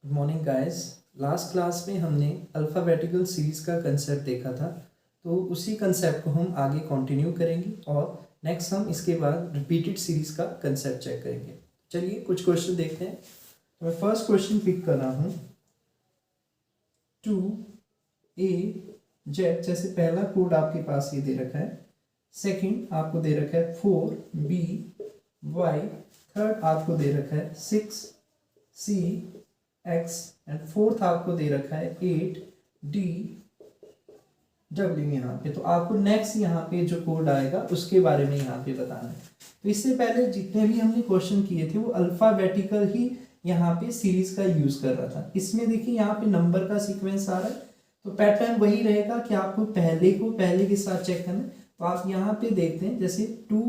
Good morning guys. Last class में हमने alphabetical series का कंसेप्ट देखा था, तो उसी कंसेप्ट को हम आगे कंटिन्यू करेंगे और नेक्स्ट हम इसके बाद रिपीटेड सीरीज़ का कंसेप्ट चेक करेंगे। चलिए कुछ क्वेश्चन देखते हैं। तो मैं फर्स्ट क्वेश्चन पिक कर रहा हूँ 2A जैसे पहला कोड आपके पास ये दे रखा है, सेकंड आपको दे रखा है 4BY, थर्ड आपको दे रखा है 6CX एंड फोर्थ आपको दे रखा है 8DW यहाँ पे। तो आपको नेक्स्ट यहाँ पे जो कोड आएगा उसके बारे में यहाँ पे बताना है। तो इससे पहले जितने भी हमने क्वेश्चन किए थे वो अल्फाबेटिकल ही यहाँ पे सीरीज का यूज कर रहा था। इसमें देखिए यहाँ पे नंबर का सीक्वेंस आ रहा है, तो पैटर्न वही रहेगा कि आपको पहले के साथ चेक करना है। तो आप यहाँ पे देखते हैं जैसे 2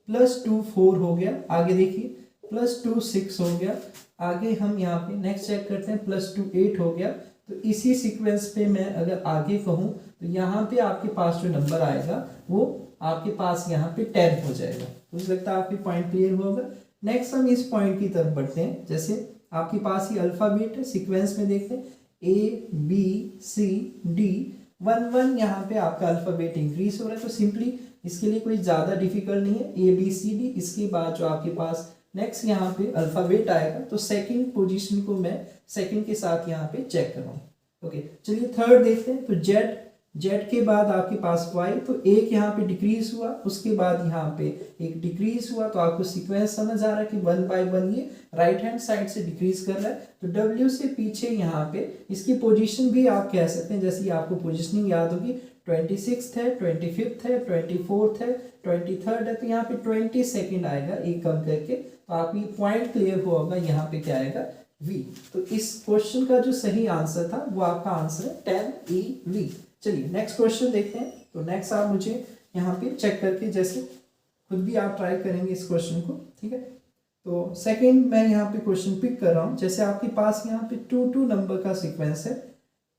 + 2 4 हो गया, आगे देखिए +2 6 हो गया, आगे हम यहाँ पे नेक्स्ट चेक करते हैं +2 8 हो गया। तो इसी सीक्वेंस पे मैं अगर आगे कहूँ तो यहाँ पे आपके पास जो नंबर आएगा वो आपके पास यहाँ पे 10 हो जाएगा। मुझे लगता है आपके पॉइंट क्लियर होगा। नेक्स्ट हम इस पॉइंट की तरफ बढ़ते हैं। जैसे आपके पास ही अल्फाबेट है, सीक्वेंस में देखते हैं ABCD 1 1 यहाँ पे आपका अल्फाबेट इंक्रीज हो रहा है। तो सिंपली इसके लिए कोई ज़्यादा डिफिकल्ट नहीं है, ABCD। इसके बाद जो आपके पास नेक्स्ट यहाँ पे अल्फाबेट आएगा, तो सेकंड पोजीशन को मैं सेकंड के साथ यहाँ पे चेक कर रहा हूँ। ओके, चलिए थर्ड देखते हैं। तो जेड के बाद आपके पास वाई, तो एक यहाँ पे डिक्रीज हुआ, उसके बाद यहाँ पे एक डिक्रीज हुआ। तो आपको सीक्वेंस समझ आ रहा है कि 1 बाय 1 ये राइट हैंड साइड से डिक्रीज कर रहा है। तो डब्ल्यू से पीछे यहाँ पे इसकी पोजीशन भी आप कह सकते हैं, जैसे आपको पोजीशनिंग याद होगी 26 है, 25 है, 24 है, 23 है। तो यहाँ पे 22 आएगा एक कम करके। तो आपकी पॉइंट क्लियर होगा, यहाँ पे क्या आएगा V। तो इस क्वेश्चन का जो सही आंसर था वो आपका आंसर है 10EV। चलिए नेक्स्ट क्वेश्चन देखते हैं। तो नेक्स्ट आप मुझे यहाँ पे चेक करके जैसे खुद भी आप ट्राई करेंगे इस क्वेश्चन को, ठीक है। तो सेकंड मैं यहाँ पे क्वेश्चन पिक कर रहा हूँ। जैसे आपके पास यहाँ पे 2 नंबर का सीक्वेंस है,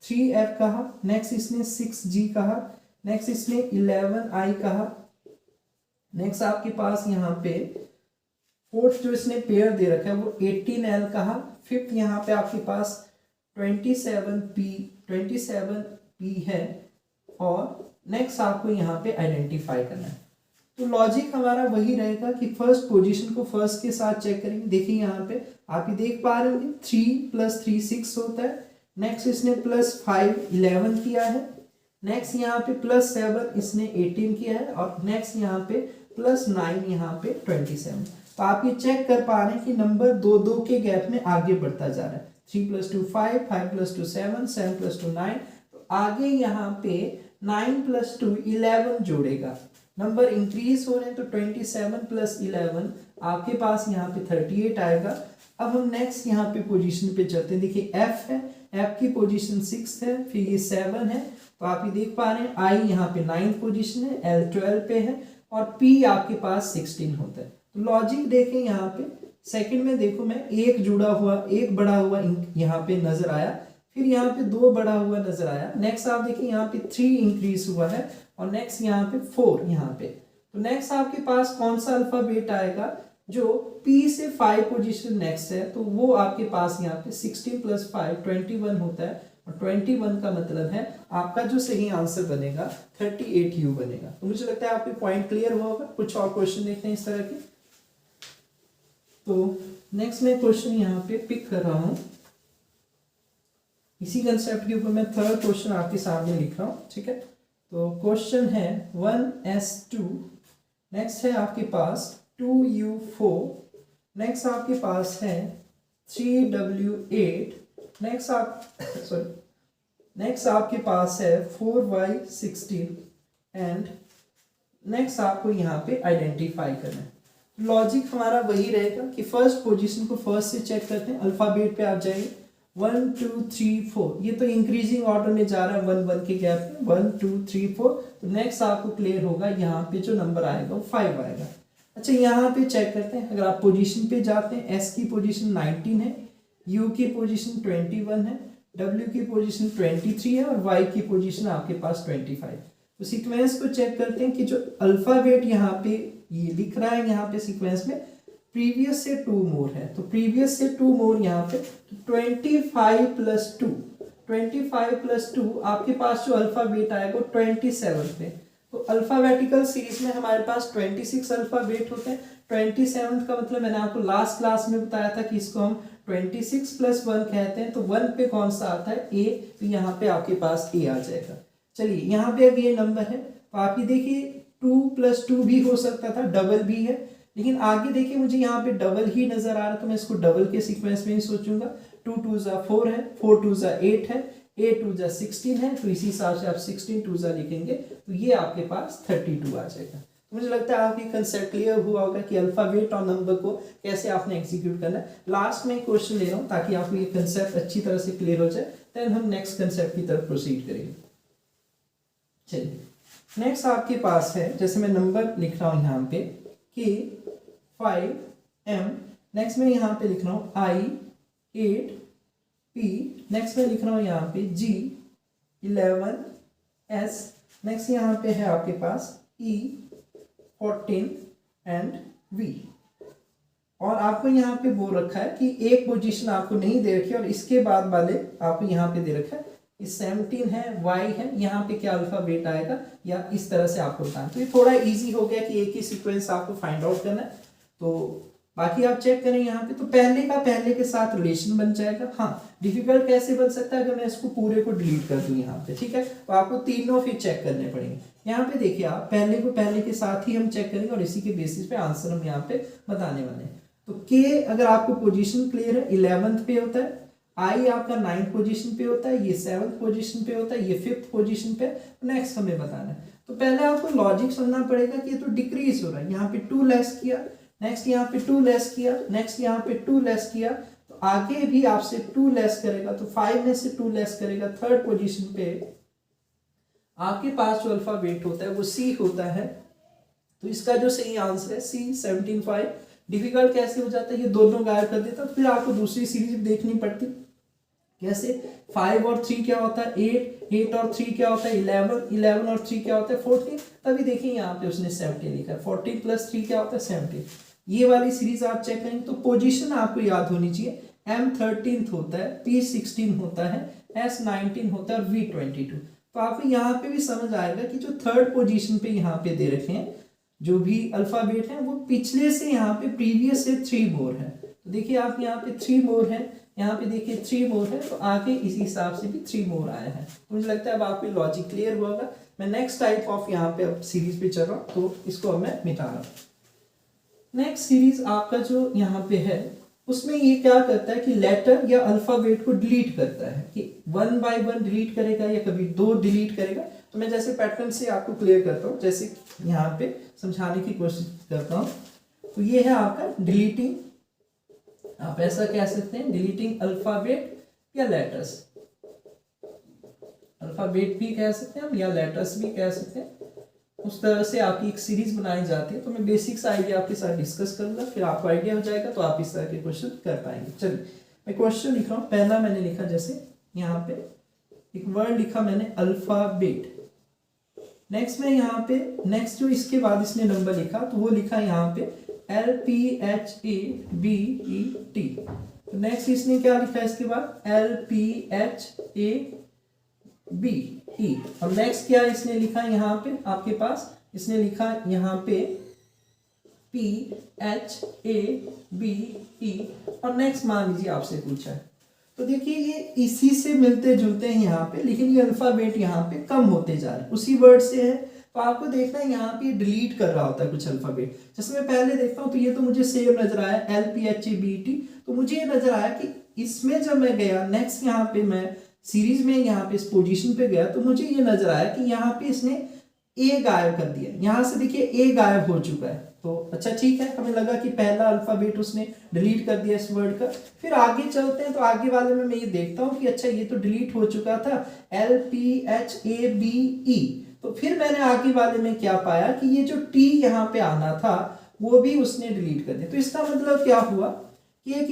3F कहा, नेक्स्ट इसने 6G कहा, नेक्स्ट इसने 11I कहा, नेक्स्ट आपके पास यहाँ पे फोर्थ जो इसने पेयर दे रखा है वो 18L कहा, फिफ्थ यहाँ पे आपके पास 27P है, और नेक्स्ट आपको यहाँ पे आइडेंटिफाई करना है। तो लॉजिक हमारा वही रहेगा कि फर्स्ट पोजीशन को फर्स्ट के साथ चेक करेंगे। देखिए यहाँ पे आप ये देख पा रहे होंगे 3 + 3 6 होता है। नेक्स्ट इसने +5 11 किया है, नेक्स्ट यहाँ पे +7 इसने 18 किया है, और नेक्स्ट यहाँ पे +9 यहाँ पे 27। तो आप ये चेक कर पा रहे हैं कि नंबर 2 के गैप में आगे बढ़ता जा रहा है। 3 + 2 5, 5 + 2 7, 7 + 2 9। तो आगे यहाँ पे 9 + 2 11 जोड़ेगा, नंबर इंक्रीज हो रहे हैं। तो 27 + 11 आपके पास यहाँ पे 38 आएगा। अब हम नेक्स्ट यहाँ पे पोजीशन पे चलते हैं। देखिए F है, F की पोजीशन 6 है, फिर ये 7 है। तो आप ये देख पा रहे हैं I यहाँ पे 9th पोजीशन है, L 12 पे है, और P आपके पास 16 होता है। तो लॉजिक देखें यहाँ पे सेकंड में देखो, मैं एक जुड़ा हुआ, एक बड़ा हुआ यहाँ पे नजर आया, फिर यहाँ पे 2 बड़ा हुआ नजर आया। नेक्स्ट आप देखिए यहाँ पे 3 इंक्रीज हुआ है, और नेक्स्ट यहाँ पे 4 यहाँ पे। तो नेक्स्ट आपके पास कौन सा अल्फाबेट आएगा जो P से 5 पोजीशन नेक्स्ट है, तो वो आपके पास यहाँ पे 16 + 5 21 होता है, और 21 का मतलब है आपका जो सही आंसर बनेगा 38U बनेगा। तो मुझे लगता है आपके पॉइंट क्लियर हुआ होगा। कुछ और क्वेश्चन देखते हैं इस तरह के। तो नेक्स्ट मैं क्वेश्चन यहाँ पे पिक कर रहा हूँ, इसी कंसेप्ट के ऊपर मैं थर्ड क्वेश्चन आपके सामने लिख रहा हूँ, ठीक है। तो क्वेश्चन है 1S2, नेक्स्ट है आपके पास 2U4, नेक्स्ट आपके पास है 3W8, नेक्स्ट आपके पास है 4Y16, एंड नेक्स्ट आपको यहाँ पे आइडेंटिफाई करना है। लॉजिक हमारा वही रहेगा कि फर्स्ट पोजीशन को फर्स्ट से चेक करते हैं। अल्फाबेट पे आप जाइए 1 2 3 4, ये तो इंक्रीजिंग ऑर्डर में जा रहा है 1 1 के गैप में, 1 2 3 4। तो नेक्स्ट आपको क्लियर होगा, यहाँ पे जो नंबर आएगा वो 5 आएगा। अच्छा, यहाँ पे चेक करते हैं। अगर आप पोजीशन पे जाते हैं, S की पोजीशन 19 है, U की पोजीशन 21 है, W की पोजीशन 23 है, और Y की पोजीशन आपके पास 25। तो सीक्वेंस को चेक करते हैं कि जो अल्फाबेट यहाँ पे ये लिख रहा है यहाँ पे सीक्वेंस में प्रीवियस से 2 मोर है, तो प्रीवियस से 2 मोर यहाँ पे 25 प्लस 2, 25 प्लस 2 आपके पास जो अल्फाबेट आएगा 27 पे। तो अल्फाबेटिकल सीरीज में हमारे पास 26 अल्फाबेट होते हैं। 27 का मतलब मैंने आपको लास्ट क्लास में बताया था कि इसको हम 26 प्लस 1 कहते हैं। तो 1 पे कौन सा आता है, ए, तो यहाँ पे आपके पास ए आ जाएगा। चलिए यहाँ पे अब ये नंबर है, तो आप ये देखिए 2 प्लस 2 भी हो सकता था, डबल भी है, लेकिन आगे देखिए मुझे यहाँ पे डबल ही नजर आ रहा है, तो मैं इसको डबल के सीक्वेंस में ही सोचूंगा। 2 2 जा 4 है, 4 2 जा 8 है, 8 2 जा 16 है, तो इसी हिसाब से आप 16 2 जा लिखेंगे, तो ये आपके पास 32 आ जाएगा। तो मुझे लगता है आपकी कंसेप्ट क्लियर हुआ होगा कि अल्फाबेट और नंबर को कैसे आपने एग्जीक्यूट करना है। लास्ट में क्वेश्चन ले रहा हूँ ताकि आपको ये कंसेप्ट अच्छी तरह से क्लियर हो जाए, देन हम नेक्स्ट कंसेप्ट की तरफ प्रोसीड करेंगे। चलिए नेक्स्ट आपके पास है, जैसे मैं नंबर लिख रहा हूँ यहाँ पे K5M, नेक्स्ट में यहाँ पे लिख रहा हूँ I8P, नेक्स्ट में लिख रहा हूँ यहाँ पे G11S, नेक्स्ट यहाँ पे है आपके पास E14 एंड V। और आपको यहाँ पे बोल रखा है कि एक पोजीशन आपको नहीं दे रखी और इसके बाद वाले आपको यहाँ पे दे रखा है 17 है, Y है, यहाँ पे क्या अल्फाबेट आएगा या इस तरह से आपको बताना। तो ये थोड़ा इजी हो गया कि एक ही सीक्वेंस आपको फाइंड आउट करना है। तो बाकी आप चेक करें यहाँ पे, तो पहले का पहले के साथ रिलेशन बन जाएगा। हाँ, डिफिकल्ट कैसे बन सकता है, अगर मैं इसको पूरे को डिलीट कर दूं यहाँ पे, ठीक है, तो आपको तीनों फिर चेक करने पड़ेंगे। यहाँ पे देखिए आप पहले को पहले के साथ ही हम चेक करेंगे और इसी के बेसिस पे आंसर हम यहाँ पे बताने वाले हैं। तो के अगर आपको पोजीशन क्लियर है 11th पे होता है, आई आपका 9th पोजीशन पे होता है, ये 7th पोजीशन पे होता है, ये 5th पोजीशन पे। नेक्स्ट हमें बताना है, तो पहले आपको लॉजिक समझना पड़ेगा कि ये तो डिक्रीज हो रहा है, यहाँ पे 2 लेस किया, नेक्स्ट यहाँ पे 2 लेस किया, नेक्स्ट यहाँ पे 2 लेस किया, तो आगे भी आपसे 2 लेस करेगा, तो 5 में से 2 लेस करेगा, 3rd पोजीशन पे आपके पास जो अल्फाबेट होता है वो सी होता है। तो इसका जो सही आंसर है C 17 डिफिकल्ट कैसे हो जाता है, ये दोनों गायब कर देता, तो फिर आपको दूसरी सीरीज देखनी पड़ती। कैसे, 5 और 3 क्या होता है 8, 8 और 3 क्या होता है 11, 11 और 3 क्या होता है 14, तभी देखिए यहाँ पे उसने 17 लिखा है, 14 प्लस 3 क्या होता है 17। ये वाली सीरीज आप चेक करेंगे तो पोजीशन आपको याद होनी चाहिए। M 13 होता है, P 16 होता है, S 19 होता है और V 22। तो आपको यहाँ पे भी समझ आएगा कि जो 3rd पोजीशन पे यहाँ पे दे रखे हैं जो भी अल्फाबेट है वो पिछले से यहाँ पे प्रीवियस से 3 मोर है। तो देखिए आप यहाँ पे 3 मोर है, यहाँ पे देखिए 3 मोर है, तो आगे इसी हिसाब से भी 3 मोर आया है। तो मुझे लगता है अब आपको लॉजिक क्लियर हुआ होगा। मैं नेक्स्ट टाइप ऑफ यहाँ पे अब सीरीज पे चल रहा हूँ, तो इसको अब मैं मिटा रहा हूँ। नेक्स्ट सीरीज आपका जो यहाँ पे है उसमें ये क्या करता है कि लेटर या अल्फाबेट को डिलीट करता है, कि 1 बाय 1 डिलीट करेगा या कभी 2 डिलीट करेगा। तो मैं जैसे पैटर्न से आपको क्लियर करता हूँ, जैसे यहाँ पे समझाने की कोशिश करता हूँ। तो ये है आपका डिलीटिंग, आप ऐसा कह सकते हैं डिलीटिंग अल्फाबेट या लेटर्स, अल्फाबेट भी कह सकते हैं हम या लेटर्स भी कह सकते हैं। उस तरह से आपकी एक सीरीज बनाई जाती है। तो मैं बेसिक्स आइडिया आपके साथ डिस्कस करूंगा, फिर आपको आइडिया हो जाएगा तो आप इस तरह के क्वेश्चन कर पाएंगे। चलिए मैं क्वेश्चन लिख रहा हूँ। पहला मैंने लिखा, जैसे यहाँ पे एक वर्ड लिखा मैंने अल्फाबेट, नेक्स्ट में यहाँ पे नेक्स्ट जो इसके बाद इसने नंबर लिखा तो वो लिखा यहाँ पे LPHABET। तो नेक्स्ट इसने क्या लिखा इसके बाद LPHABE, और नेक्स्ट क्या इसने लिखा यहाँ पे आपके पास, इसने लिखा यहाँ पे PHABE, और नेक्स्ट मान लीजिए आपसे पूछा है। तो देखिए ये इसी से मिलते जुलते हैं यहाँ पे, लेकिन ये अल्फाबेट यहाँ पे कम होते जा रहे हैं, उसी वर्ड से है। तो आपको देखना है यहाँ पे डिलीट कर रहा होता है कुछ अल्फाबेट। जैसे मैं पहले देखता हूँ तो ये तो मुझे सेम नजर आया LPHABET, तो मुझे ये नजर आया कि इसमें जब मैं गया नेक्स्ट यहाँ पे मैं सीरीज में यहाँ पे इस पोजीशन पे गया तो मुझे ये नजर आया कि यहाँ पे इसने ए गायब कर दिया। यहाँ से देखिए ए गायब हो चुका है, तो अच्छा ठीक है, हमें लगा कि पहला अल्फाबेट उसने डिलीट कर दिया इस वर्ड का। फिर आगे चलते हैं तो आगे वाले में मैं ये देखता हूँ कि अच्छा ये तो डिलीट हो चुका था LPHABE। तो फिर मैंने आगे वाले में क्या पाया कि ये जो टी यहाँ पे आना था वो भी उसने डिलीट कर दिया। तो इसका मतलब क्या हुआ कि एक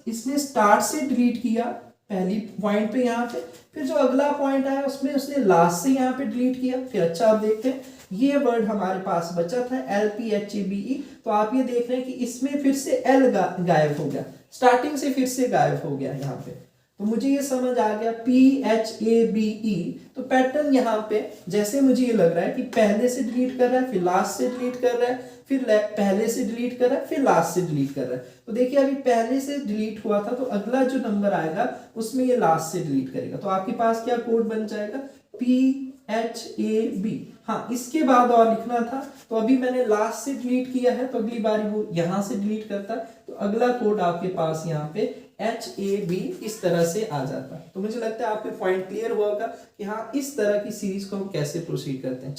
इसने स्टार्ट से डिलीट किया पहली पॉइंट पे यहाँ पे, फिर जो अगला पॉइंट आया उसमें उसने लास्ट से यहाँ पे डिलीट किया। फिर अच्छा आप देखते हैं ये वर्ड हमारे पास बचा था LPHABE, तो आप ये देख रहे हैं कि इसमें फिर से L गायब हो गया, स्टार्टिंग से फिर से गायब हो गया यहाँ पे। तो मुझे ये समझ आ गया PHABE, तो पैटर्न यहाँ पे जैसे मुझे ये लग रहा है कि पहले से डिलीट कर रहा है, फिर लास्ट से डिलीट कर रहा है, फिर पहले से डिलीट कर रहा है, फिर लास्ट से डिलीट कर रहा है। तो देखिए अभी पहले से डिलीट हुआ था, तो अगला जो नंबर आएगा उसमें ये लास्ट से डिलीट करेगा। तो आपके पास क्या कोड बन जाएगा, PHAB। हाँ, इसके बाद और लिखना था, तो अभी मैंने लास्ट से डिलीट किया है, तो अगली बार वो यहां से डिलीट करता, तो अगला कोड आपके पास यहाँ पे HAB इस तरह से आ जाता। तो मुझे लगता है आपके पॉइंट क्लियर हुआ होगा कि हाँ इस तरह की सीरीज को हम कैसे प्रोसीड करते हैं।